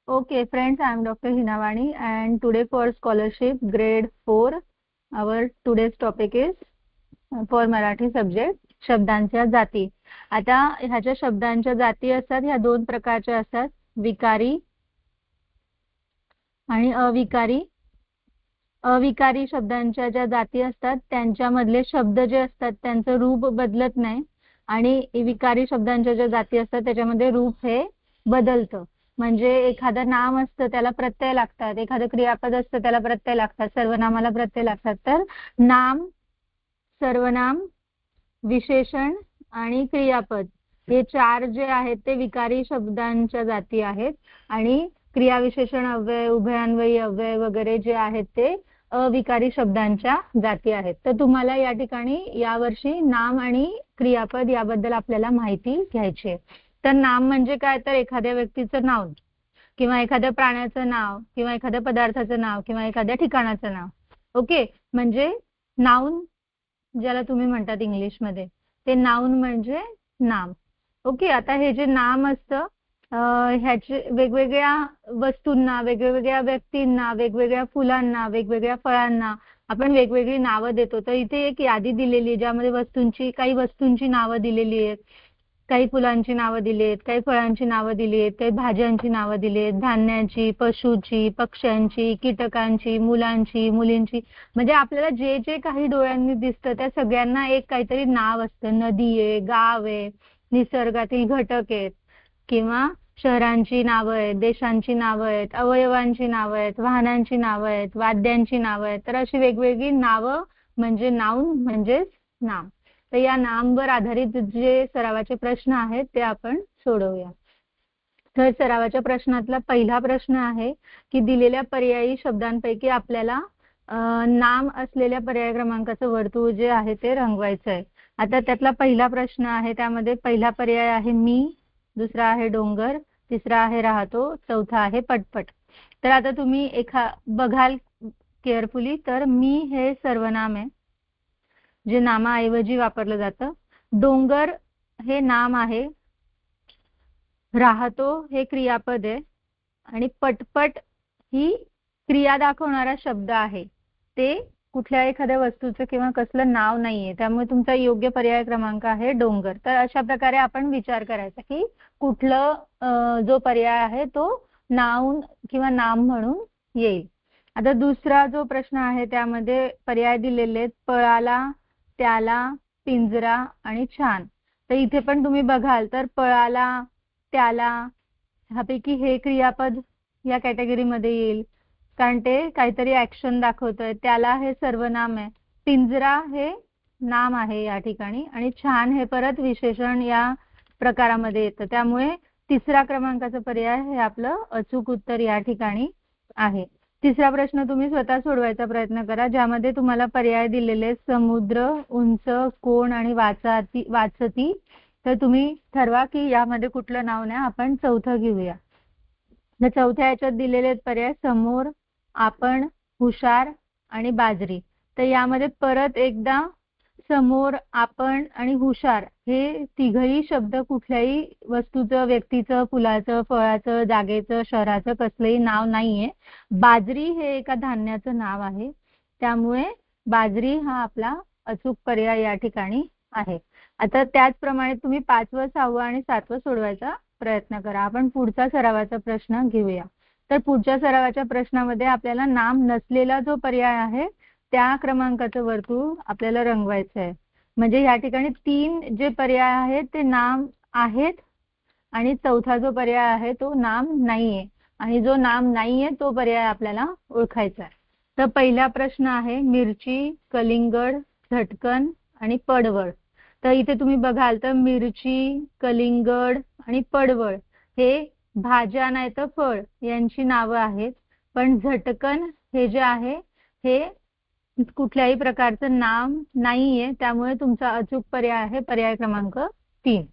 Okay, friends, I am Dr. Hinavani, and today for scholarship grade 4, our today's topic is for Marathi subject शब्दांच्या जाती. आता ह्याच्या शब्दांच्या जाती असतात, ह्या दोन प्रकारच्या असतात, विकारी आणि अविकारी. अविकारी शब्दांच्या ज्या जाती असतात त्यांच्यामधले शब्द जे असतात त्यांचं रूप बदलत नाही, आणि विकारी शब्दांच्या ज्या जाती असतात त्याच्यामध्ये रूप हे बदलतं. म्हणजे एखादं नाम असतं त्याला प्रत्यय लागतात, एखादं क्रियापद असतं त्याला प्रत्यय लागतात, सर्वनामाला प्रत्यय लागतात. तर नाम, सर्वनाम, विशेषण आणि क्रियापद हे चार जे आहेत ते विकारी शब्दांच्या जाती आहेत, आणि क्रियाविशेषण, अव्यय, उभयान्वयी अव्यय वगैरे जे आहेत ते अविकारी शब्दांच्या जाती आहेत. तर तुम्हाला या ठिकाणी यावर्षी नाम आणि क्रियापद याबद्दल आपल्याला माहिती घ्यायची आहे. तर नाम म्हणजे काय, तर एखाद्या व्यक्तीचं नाव किंवा एखाद्या प्राण्याचं नाव किंवा एखाद्या पदार्थाचं नाव किंवा एखाद्या ठिकाणाचं नाव. ओके, म्हणजे नाउन ज्याला तुम्ही म्हणतात इंग्लिशमध्ये, ते नाउन म्हणजे नाम. ओके, आता हे जे नाम असतं ह्याचे वेगवेगळ्या वस्तूंना, वेगवेगळ्या व्यक्तींना, वेगवेगळ्या फुलांना, वेगवेगळ्या फळांना आपण वेगवेगळी नावं देतो. तर इथे एक यादी दिलेली आहे ज्यामध्ये काही वस्तूंची नावं दिलेली आहेत, काही फुलांची नावं दिली आहेत, काही फळांची नावं दिली आहेत, काही भाज्यांची नावं दिली आहेत, धान्याची, पशुची, पक्ष्यांची, कीटकांची, मुलांची, मुलींची. म्हणजे आपल्याला जे जे काही डोळ्यांनी दिसतं त्या सगळ्यांना एक काहीतरी नाव असतं. नदी आहे, गाव आहे, निसर्गातील घटक आहेत, किंवा शहरांची नावं आहेत, देशांची नावं आहेत, अवयवांची नावं आहेत, वाहनांची नावं आहेत, वाद्यांची नावं आहेत. तर अशी वेगवेगळी नावं म्हणजे नाउन म्हणजेच नाम. तर या नामवर आधारित जे सरावाचे प्रश्न आहेत ते आपण सोडवूया. तर सरावाच्या प्रश्नातला पहिला प्रश्न आहे की दिलेल्या पर्यायी शब्दांपैकी आपल्याला नाम असलेल्या पर्याय क्रमांकाचं वर्तुळ जे आहे ते रंगवायचं आहे. आता त्यातला पहिला प्रश्न आहे, त्यामध्ये पहिला पर्याय आहे मी, दुसरा आहे डोंगर, तिसरा आहे राहतो, चौथा आहे पटपट. तर आता तुम्ही बघाल केअरफुली, तर मी हे सर्वनाम आहे जे नामाऐवजी वापरलं जातं. डोंगर हे नाम आहे, राहतो हे क्रियापद आहे, आणि पटपट ही क्रिया दाखवणारा शब्द आहे. ते कुठल्या एखाद्या वस्तूचं किंवा कसलं नाव नाहीये, त्यामुळे तुमचा योग्य पर्याय क्रमांक आहे डोंगर. तर अशा प्रकारे आपण विचार करायचा की कुठलं जो पर्याय आहे तो नाउन किंवा नाम म्हणून येईल. आता दुसरा जो प्रश्न आहे त्यामध्ये पर्याय दिलेले आहेत, पळाला, त्याला, पिंजरा आणि छान. तर इथे पण तुम्ही बघाल तर पळाला, त्याला ह्यापैकी हे क्रियापद या कॅटेगरीमध्ये येईल, कारण ते काहीतरी ऍक्शन दाखवतंय. त्याला हे सर्वनाम आहे, पिंजरा हे नाम आहे या ठिकाणी, आणि छान हे परत विशेषण या प्रकारामध्ये येतं. त्यामुळे तिसरा क्रमांकाचं पर्याय हे आपलं अचूक उत्तर या ठिकाणी आहे. तिसरा प्रश्न तुम्ही स्वतः सोडवायचा प्रयत्न करा, ज्यामध्ये तुम्हाला पर्याय दिलेले समुद्र, उंच, कोण आणि वाचती. तर तुम्ही ठरवा की यामध्ये कुठलं नाव नाही, आपण चौथं घेऊया. तर चौथ्या याच्यात दिलेले पर्याय समोर, आपण, हुशार आणि बाजरी. तर यामध्ये परत एकदा समोर, आपण आणि हुशार हे तिघही शब्द कुठल्याही वस्तूचं, व्यक्तीचं, फुलाचं, फळाचं, जागेचं, शहराचं कसलंही नाव नाहीये. बाजरी हे एका धान्याचं नाव आहे, त्यामुळे बाजरी हा आपला अचूक पर्याय या ठिकाणी आहे. आता त्याचप्रमाणे तुम्ही 5वं, 6वं आणि 7वं सोडवायचा प्रयत्न करा. आपण पुढचा सरावाचा प्रश्न घेऊया. तर पुढच्या सरावाच्या प्रश्नामध्ये आपल्याला नाम नसलेला जो पर्याय आहे त्या क्रमांकाचं वर्तुळ आपल्याला रंगवायचं आहे. म्हणजे या ठिकाणी 3 जे पर्याय आहेत ते नाम आहेत, आणि चौथा जो पर्याय आहे तो नाम नाहीये, आणि जो नाम नाहीये तो पर्याय आपल्याला ओळखायचा आहे. तर पहिला प्रश्न आहे मिरची, कलिंगड, झटकन आणि पडवळ. तर इथे तुम्ही बघाल तर मिरची, कलिंगड आणि पडवळ हे भाज्या नाही तर फळ यांची नावं आहेत, पण झटकन हे जे आहे हे कुठल्याही प्रकारचं नाम नाहीये, त्यामुळे तुमचा अचूक पर्याय आहे पर्याय क्रमांक 3.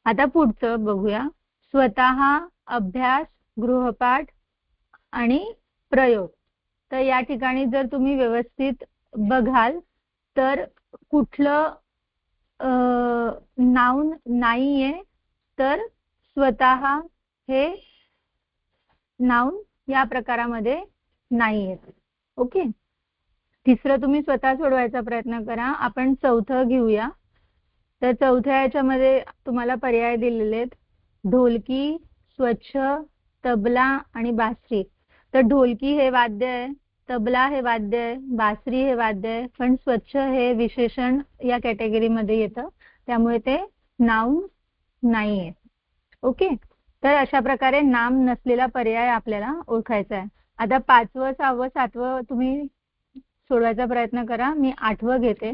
आता पुढचं बघूया, स्वतः, अभ्यास, गृहपाठ आणि प्रयोग. तर या ठिकाणी जर तुम्ही व्यवस्थित बघाल तर कुठलं नाउन नाहीये, तर स्वतः हे नाउन या प्रकारामध्ये नाही येत. ओके, तिसरं तुम्ही स्वतः सोडवायचा प्रयत्न करा. आपण चौथं घेऊया. तर चौथ्या याच्यामध्ये तुम्हाला पर्याय दिलेले आहेत ढोलकी, स्वच्छ, तबला आणि बासरी. तर ढोलकी हे वाद्य आहे, तबला हे वाद्य आहे, बासरी हे वाद्य आहे, पण स्वच्छ हे विशेषण या कॅटेगरीमध्ये येतं, त्यामुळे ते नाउन नाही आहे. ओके, तर अशा प्रकारे नाम नसलेला पर्याय आपल्याला ओळखायचा आहे. आता 5वं, 6वं, 7वं तुम्ही सोडवायचा प्रयत्न करा. मी 8वं घेते.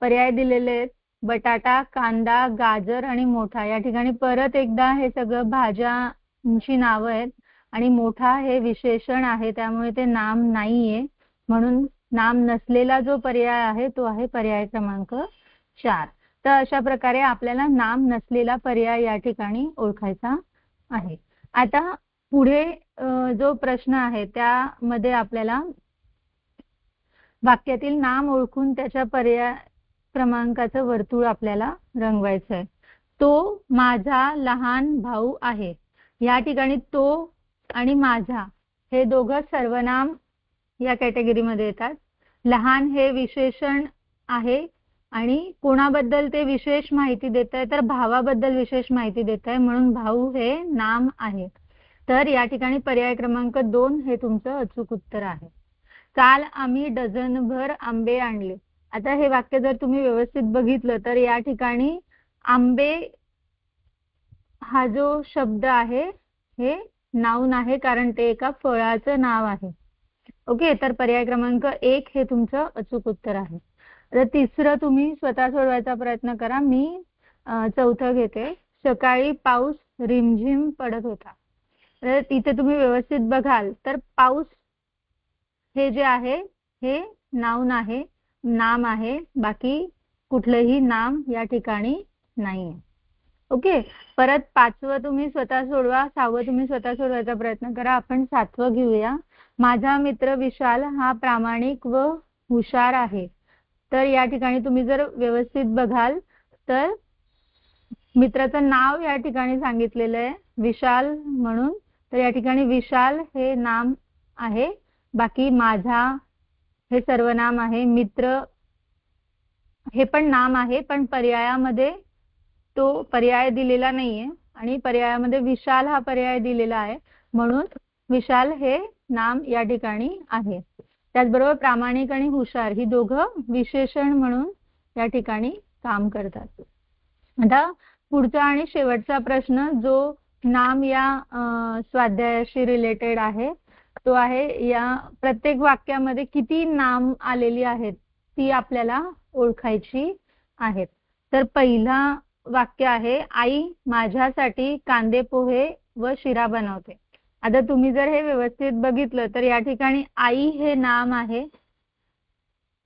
पर्याय दिलेले आहेत बटाटा, कांदा, गाजर आणि मोठा. या ठिकाणी परत एकदा हे सगळं भाज्यांची नावं आहेत आणि मोठा हे विशेषण आहे, त्यामुळे ते नाम नाहीये. म्हणून नाम नसलेला जो पर्याय आहे तो आहे पर्याय क्रमांक 4. तर अशा प्रकारे आपल्याला नाम नसलेला पर्याय या ठिकाणी ओळखायचा आहे. आता पुढे जो प्रश्न आहे त्यामध्ये आपल्याला वाक्यातील नाम ओळखून त्याच्या पर्याय क्रमांकाचं वर्तुळ आपल्याला रंगवायचं आहे. तो माझा लहान भाऊ आहे. या ठिकाणी तो आणि माझा हे दोघं सर्वनाम या कॅटेगरीमध्ये येतात. लहान हे विशेषण आहे आणि कोणाबद्दल ते विशेष माहिती देत आहे, तर भावाबद्दल विशेष माहिती देत आहे, म्हणून भाऊ हे नाम आहे. तर या ठिकाणी पर्याय क्रमांक 2 हे तुमचं अचूक उत्तर आहे. काल आम्ही डझनभर आंबे आणले. आता हे वाक्य जर तुम्ही व्यवस्थित बघितलं तर या ठिकाणी आंबे हा जो शब्द आहे हे नाउन आहे, कारण ते एका फळाचं नाव आहे. ओके, तर पर्याय क्रमांक 1 हे तुमचं अचूक उत्तर आहे. तर तिसरं तुम्ही स्वतः सोडवायचा प्रयत्न करा. मी चौथं घेते. सकाळी पाऊस रिमझिम पडत होता. तर इथे तुम्ही व्यवस्थित बघाल तर पाऊस हे जे आहे हे नाउन आहे, नाम आहे, बाकी कुठलंही नाम या ठिकाणी नाहीये. ओके, परत 5वं तुम्ही स्वतः सोडवा, 6वं तुम्ही स्वतः सोडवायचा प्रयत्न करा. आपण 7वं घेऊया. माझा मित्र विशाल हा प्रामाणिक व हुशार आहे. तर या ठिकाणी तुम्ही जर व्यवस्थित बघाल तर मित्राचं नाव या ठिकाणी सांगितलेलं आहे विशाल म्हणून. तर या ठिकाणी विशाल हे नाम आहे, बाकी माझा हे सर्वनाम आहे, मित्र हे पण नाम आहे, पण पर्यायामध्ये तो पर्याय दिलेला नाहीये आणि पर्यायामध्ये विशाल हा पर्याय दिलेला आहे, म्हणून विशाल हे नाम या ठिकाणी आहे. त्याचबरोबर प्रामाणिक आणि हुशार ही दोघं विशेषण म्हणून या ठिकाणी काम करतात. आता पुढचा आणि शेवटचा प्रश्न जो नाम या स्वाध्यायाशी रिलेटेड आहे तो आहे या प्रत्येक वाक्यामध्ये किती नाम आलेली आहेत ती आपल्याला ओळखायची आहेत. तर पहिला वाक्य आहे आई माझ्यासाठी कांदे पोहे व शिरा बनवते. आता तुम्ही जर हे व्यवस्थित बघितलं तर या ठिकाणी आई हे नाम आहे,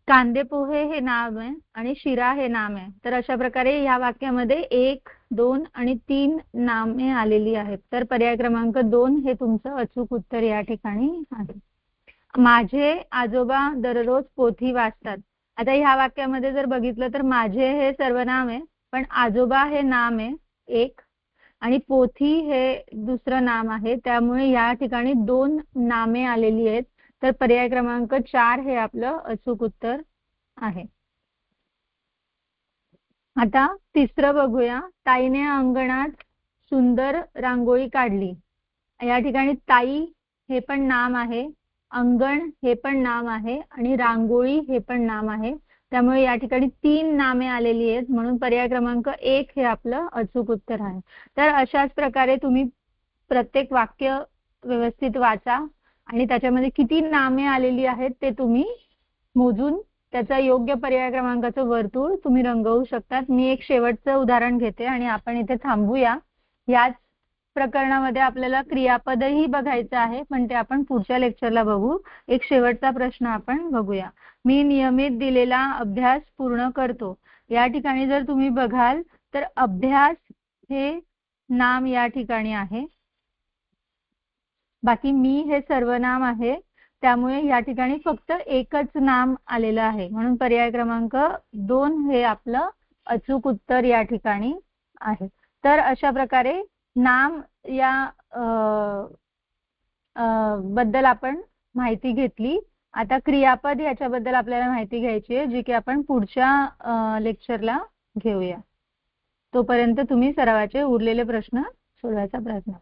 कांदे पोहे हे नाम आहे आणि शिरा हे नाम आहे. तर अशा प्रकारे या वाक्यामध्ये 1, 2 आणि 3 नामे आलेली आहेत. तर पर्याय क्रमांक 2 हे तुमचं अचूक उत्तर या ठिकाणी आहे. माझे आजोबा दररोज पोथी वाचतात. आता ह्या वाक्यामध्ये जर बघितलं तर माझे हे सर्वनाम आहे, पण आजोबा हे नाम आहे एक आणि पोथी हे दुसरं नाम आहे, त्यामुळे या ठिकाणी 2 नामे आलेली आहेत. तर पर्याय क्रमांक 4 हे आपलं अचूक उत्तर आहे. आता तिसरं बघूया. ताईने अंगणात सुंदर रांगोळी काढली. या ठिकाणी ताई हे पण नाम आहे, अंगण हे पण नाम आहे आणि रांगोळी हे पण नाम आहे, त्यामुळे या ठिकाणी 3 नामे आलेली आहेत, म्हणून पर्याय क्रमांक 1 हे आपलं अचूक उत्तर आहे. तर अशाच प्रकारे तुम्ही प्रत्येक वाक्य व्यवस्थित वाचा आणि त्याच्यामध्ये किती नामे आलेली आहेत ते तुम्ही मोजून त्याचा योग्य पर्याय क्रमांकाचं वर्तुळ तुम्ही रंगवू शकतात. मी एक शेवटचं उदाहरण घेते आणि आपण इथे थांबूया. याच प्रकरणामध्ये आपल्याला क्रियापदही बघायचं आहे, पण ते आपण पुढच्या लेक्चरला बघू. एक शेवटचा प्रश्न आपण बघूया. मी नियमित दिलेला अभ्यास पूर्ण करतो. या ठिकाणी जर तुम्ही बघाल तर अभ्यास हे नाम या ठिकाणी आहे, बाकी मी हे सर्वनाम आहे, त्यामुळे या ठिकाणी फक्त एकच नाम आलेलं आहे, म्हणून पर्याय क्रमांक 2 हे आपलं अचूक उत्तर या ठिकाणी आहे. तर अशा प्रकारे नाम या बद्दल आपण माहिती घेतली. आता क्रियापद याच्याबद्दल आपल्याला माहिती घ्यायची आहे, जी की आपण पुढच्या लेक्चरला घेऊया. तोपर्यंत तुम्ही सरावाचे उरलेले प्रश्न सोडवायचा प्रयत्न करा.